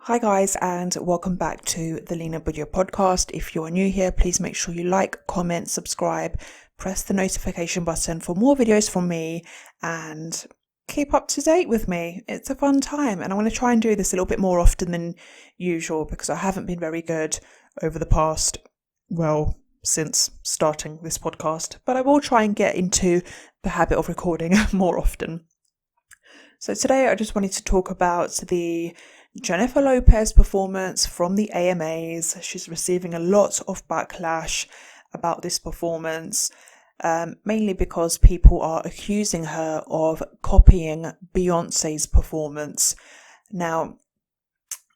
Hi guys, and welcome back to the LINA BHUDIA podcast. If you're new here, please make sure you like, comment, subscribe, press the notification button for more videos from me and keep up to date with me. It's a fun time and I'm going to try and do this a little bit more often than usual because I haven't been very good over the past, since starting this podcast, but I will try and get into the habit of recording more often. So today I just wanted to talk about the Jennifer Lopez performance from the AMAs. She's receiving a lot of backlash about this performance, mainly because people are accusing her of copying Beyonce's performance. Now,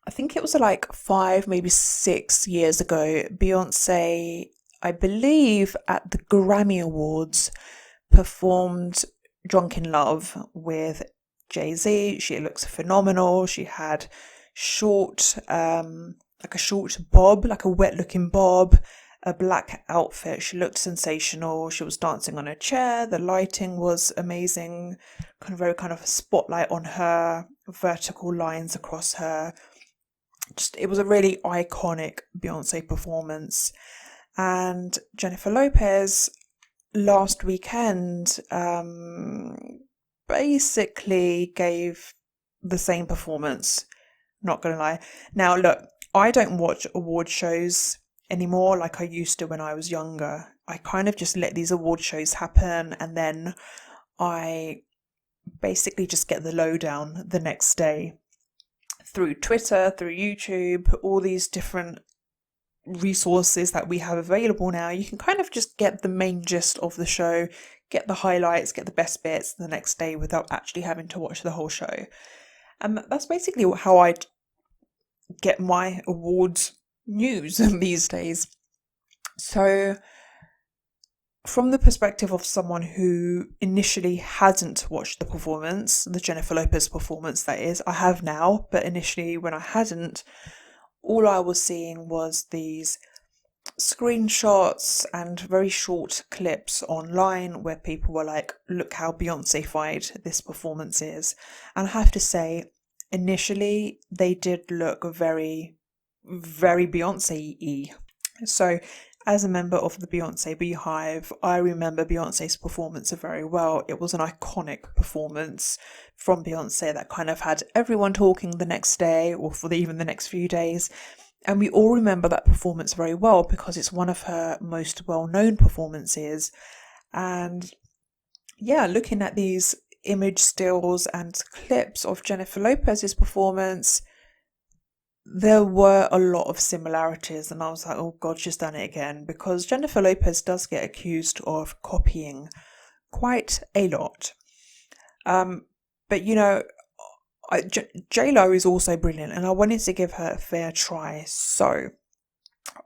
I think it was like 5, maybe 6 years ago, Beyonce, I believe at the Grammy Awards, performed Drunk in Love with Jay-Z. She looks phenomenal. She had short, like a short bob, like a wet looking bob, a black outfit. She looked sensational. She was dancing on a chair. The lighting was amazing, very kind of a spotlight on her, vertical lines across her. It was a really iconic Beyonce performance. And Jennifer Lopez last weekend basically gave the same performance, not gonna lie. Now look, I don't watch award shows anymore like I used to when I was younger. I kind of just let these award shows happen and then I basically just get the lowdown the next day through Twitter, through YouTube, all these different resources that we have available now. You can kind of just get the main gist of the show, get the highlights, get the best bits the next day without actually having to watch the whole show. And that's basically how I get my awards news these days. So from the perspective of someone who initially hadn't watched the performance, the Jennifer Lopez performance that is, I have now, but initially when I hadn't, all I was seeing was these screenshots and very short clips online where people were like, look how Beyonce-fied this performance is. And I have to say, initially they did look very, very Beyonce-y. So as a member of the Beyonce Beehive, I remember Beyonce's performance very well. It was an iconic performance from Beyonce that kind of had everyone talking the next day or for even the next few days. And we all remember that performance very well because it's one of her most well-known performances. And yeah, looking at these image stills and clips of Jennifer Lopez's performance, there were a lot of similarities and I was like, oh God, she's done it again, because Jennifer Lopez does get accused of copying quite a lot. But you know, J-Lo is also brilliant and I wanted to give her a fair try. So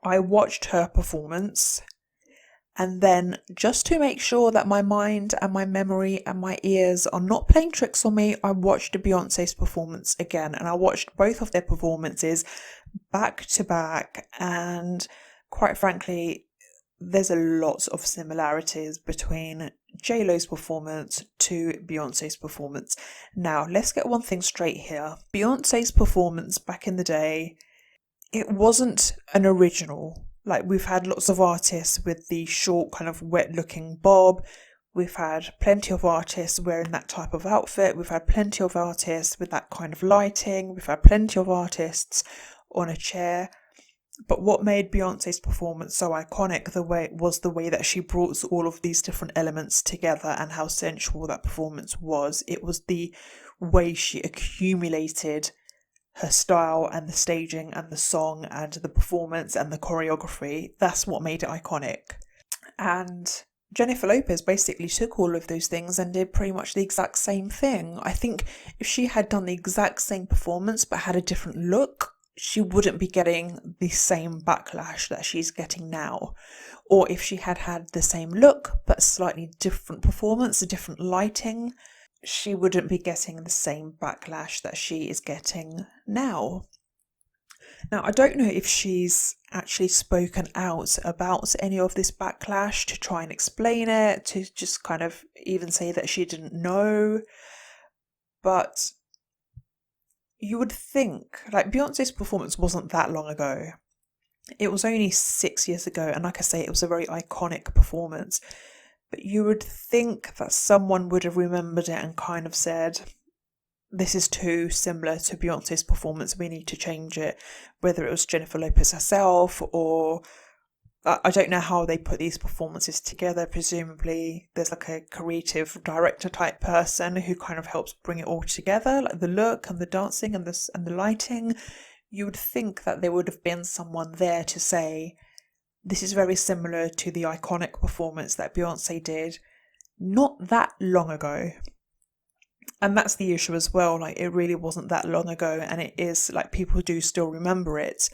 I watched her performance and then, just to make sure that my mind and my memory and my ears are not playing tricks on me, I watched Beyonce's performance again. And I watched both of their performances back to back. And quite frankly, there's a lot of similarities between J-Lo's performance to Beyonce's performance. Now, let's get one thing straight here. Beyonce's performance back in the day, it wasn't an original. Like, we've had lots of artists with the short kind of wet looking bob. We've had plenty of artists wearing that type of outfit. We've had plenty of artists with that kind of lighting. We've had plenty of artists on a chair. But what made Beyonce's performance so iconic the way that she brought all of these different elements together and how sensual that performance was. It was the way she accumulated her style and the staging and the song and the performance and the choreography. That's what made it iconic. And Jennifer Lopez basically took all of those things and did pretty much the exact same thing. I think if she had done the exact same performance but had a different look, she wouldn't be getting the same backlash that she's getting now. Or if she had had the same look but slightly different performance, a different lighting, she wouldn't be getting the same backlash that she is getting now. Now, I don't know if she's actually spoken out about any of this backlash to try and explain it, to just kind of even say that she didn't know. But you would think, like, Beyonce's performance wasn't that long ago. It was only 6 years ago, and like I say, it was a very iconic performance. But you would think that someone would have remembered it and kind of said, this is too similar to Beyonce's performance, we need to change it. Whether it was Jennifer Lopez herself, or I don't know how they put these performances together. Presumably there's like a creative director type person who kind of helps bring it all together, like the look and the dancing and the lighting. You would think that there would have been someone there to say, this is very similar to the iconic performance that Beyonce did not that long ago. And that's the issue as well, like, it really wasn't that long ago, and it is, like, people do still remember it.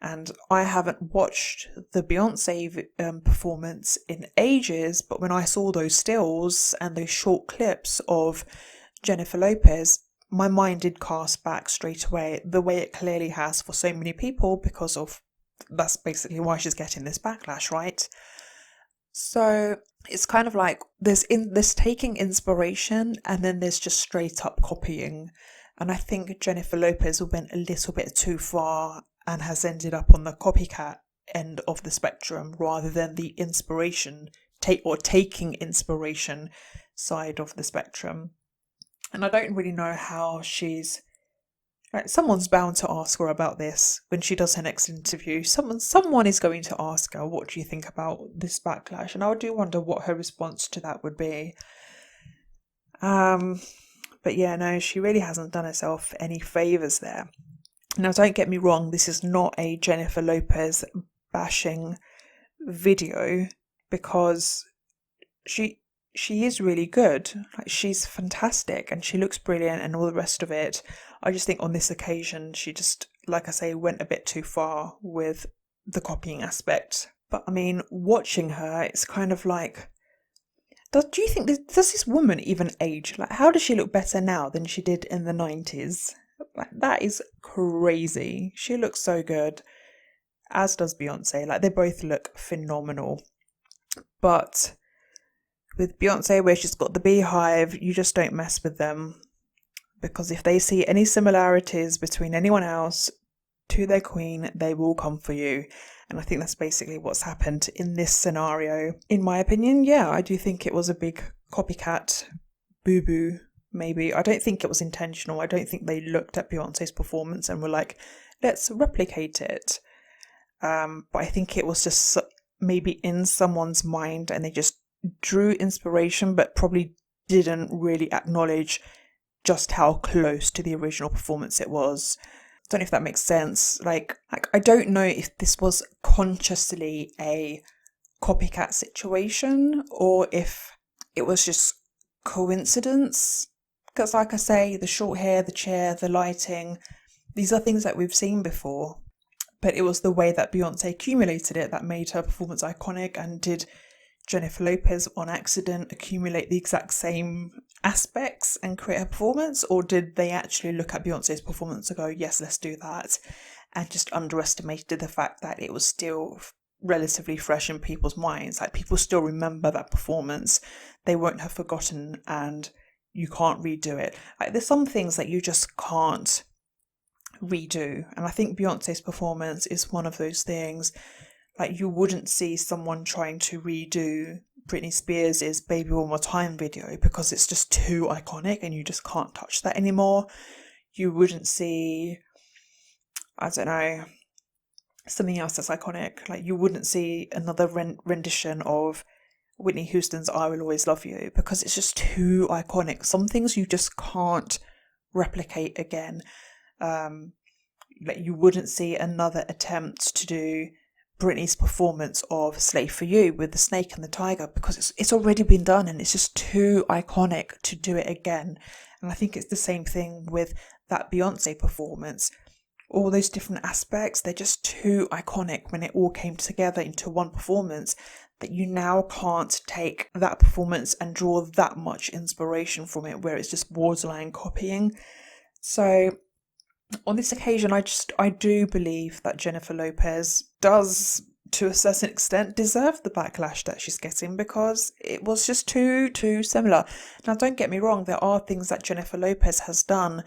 And I haven't watched the Beyonce performance in ages, but when I saw those stills and those short clips of Jennifer Lopez, my mind did cast back straight away, the way it clearly has for so many people, because of, that's basically why she's getting this backlash, right? So it's kind of like there's taking inspiration, and then there's just straight up copying. And I think Jennifer Lopez went a little bit too far and has ended up on the copycat end of the spectrum rather than the inspiration taking inspiration side of the spectrum. And I don't really know how she's, like, someone's bound to ask her about this when she does her next interview. Someone is going to ask her, what do you think about this backlash? And I do wonder what her response to that would be. But yeah, no, she really hasn't done herself any favours there. Now, don't get me wrong, this is not a Jennifer Lopez bashing video, because she is really good. Like, she's fantastic and she looks brilliant and all the rest of it. I just think on this occasion she just, like I say, went a bit too far with the copying aspect. But I mean, watching her, it's kind of like, do you think does this woman even age? Like, how does she look better now than she did in the 90s? Like, that is crazy. She looks so good, as does Beyonce. Like, they both look phenomenal. But with Beyonce, where she's got the Beehive, you just don't mess with them, because if they see any similarities between anyone else to their queen, they will come for you. And I think that's basically what's happened in this scenario. In my opinion, yeah, I do think it was a big copycat boo-boo, maybe. I don't think it was intentional. I don't think they looked at Beyonce's performance and were like, let's replicate it. But I think it was just maybe in someone's mind and they just drew inspiration, but probably didn't really acknowledge just how close to the original performance it was. I don't know if that makes sense. Like I don't know if this was consciously a copycat situation or if it was just coincidence. Because like I say, the short hair, the chair, the lighting, these are things that we've seen before. But it was the way that Beyonce accumulated it that made her performance iconic. And did Jennifer Lopez on accident accumulate the exact same aspects and create a performance? Or did they actually look at Beyonce's performance and go, yes, let's do that, and just underestimated the fact that it was still relatively fresh in people's minds? Like, people still remember that performance. They won't have forgotten, and you can't redo it. Like, there's some things that you just can't redo, and I think Beyonce's performance is one of those things. Like, you wouldn't see someone trying to redo Britney Spears' Baby One More Time video because it's just too iconic and you just can't touch that anymore. You wouldn't see, I don't know, something else that's iconic. Like, you wouldn't see another rendition of Whitney Houston's I Will Always Love You because it's just too iconic. Some things you just can't replicate again. Like, you wouldn't see another attempt to do Britney's performance of Slave for You with the snake and the tiger because it's already been done and it's just too iconic to do it again. And I think it's the same thing with that Beyonce performance. All those different aspects, they're just too iconic when it all came together into one performance that you now can't take that performance and draw that much inspiration from it where it's just borderline copying. So on this occasion, I do believe that Jennifer Lopez does, to a certain extent, deserve the backlash that she's getting because it was just too similar. Now, don't get me wrong, there are things that Jennifer Lopez has done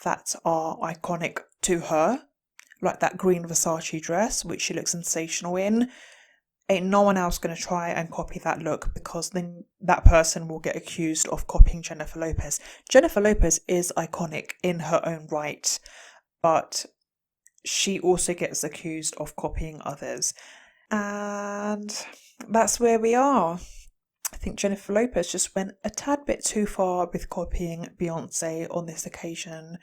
that are iconic to her, like that green Versace dress, which she looks sensational in. Ain't no one else going to try and copy that look, because then that person will get accused of copying Jennifer Lopez. Jennifer Lopez is iconic in her own right, but she also gets accused of copying others. And that's where we are. I think Jennifer Lopez just went a tad bit too far with copying Beyoncé on this occasion.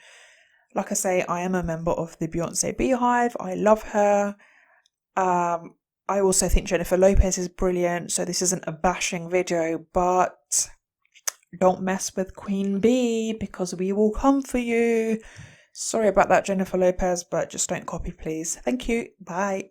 Like I say, I am a member of the Beyoncé Beehive. I love her. I also think Jennifer Lopez is brilliant, so this isn't a bashing video, but don't mess with Queen Bee, because we will come for you. Sorry about that, Jennifer Lopez, but just don't copy, please. Thank you. Bye.